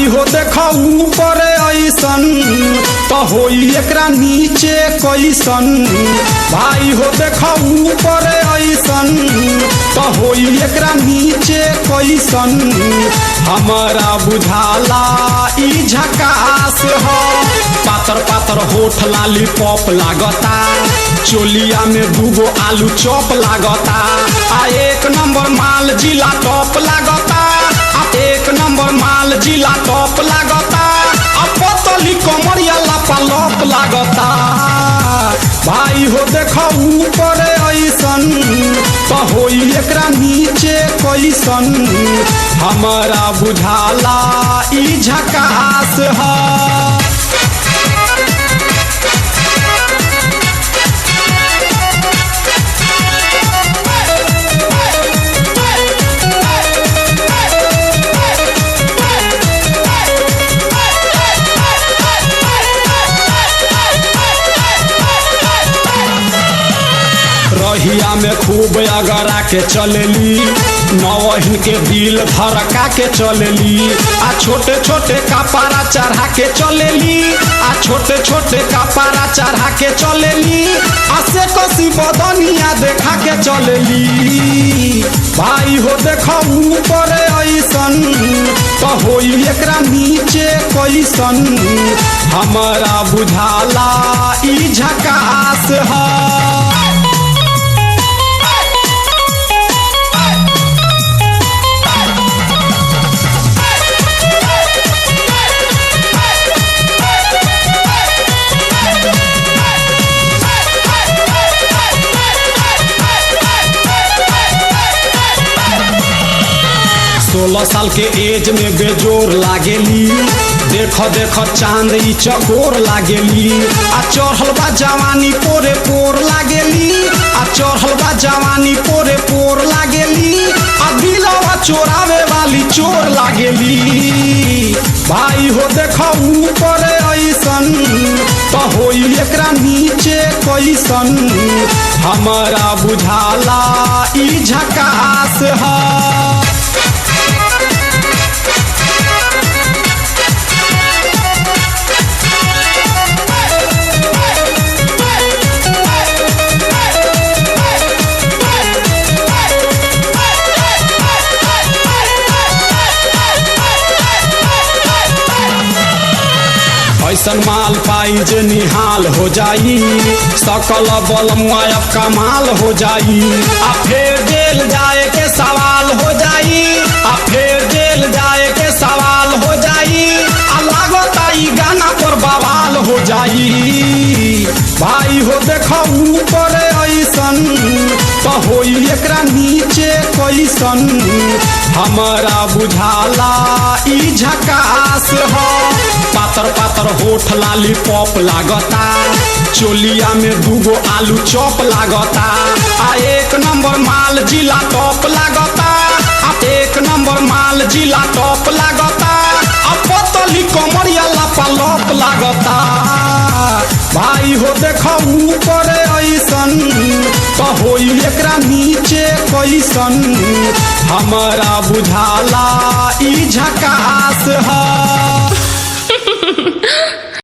हो देखो ऊपर ऐसन तो होई एकरा नीचे कैसन। भाई हो देखो ऊपर ऐसन तो होई एकरा नीचे कैसन। हमारा बुझाला ई झकास हो। पातर पातर होठ लाली पॉप लागता, चोलिया में दूगो आलू चॉप लागता। आ एक नंबर माल जिला टॉप लागता, आ एक नंबर माल जिला टॉप लागता। आ पतली कमरिया लापालॉप लागता। भाई हो देखो ऊपर ऐसन तो होई एकरा नीचे कैसन। हमारा बुझाला ई झकास है। रहिया में खूब अगरा के चलेली, नवहिन के दिल धड़का के चलेली। आ छोटे छोटे कपड़ा चढ़ा के चलेली, आ छोटे छोटे कपड़ा चढ़ा के चलेली। आ से कसी बदनिया देखा के चलेली। भाई हो देखो ऊपर ऐसन तो होई एकरा नीचे कैसन। हमारा बुझाला ई झकास है। सोलह साल के एज में बेजोर लागेली, देखो देखो चांद ई चकोर लागेली। आ चढ़ल बा जवानी पोरे पोर लागेली, आ चढ़ल बा जवानी पोरे पोर लागेली। आ दिलवा चोरावे वाली चोर लागेली। भाई हो देखो ऊपर ऐसन तो होई एकरा नीचे कैसन। हमारा बुझाला ई झकास है। ऐसन माल पाई जे निहाल हो जाई, सकल बलमुआ अब कमाल हो जाई। आ फिर जेल जाए के सवाल हो जाई, आ फिर जेल जाए के सवाल हो जाई। आ लागता ई गाना पर बवाल हो जाई। भाई हो देखो ऊपर ऐसन तो होई एकरा नीचे कैसन। हमारा बुझाला ई झकास है। पातर पातर होठ लाली पॉप लागता, चोलिया में दूगो आलू चॉप लागता। आ एक नंबर माल जिला टॉप लागता, आ एक नंबर माल जिला टॉप लागता। आ पतली कमरिया लापालॉप लागता। भाई हो देखो ऊपर ऐसन तो होई एकरा नीचे कैसन। हमारा बुझाला ई झकास है।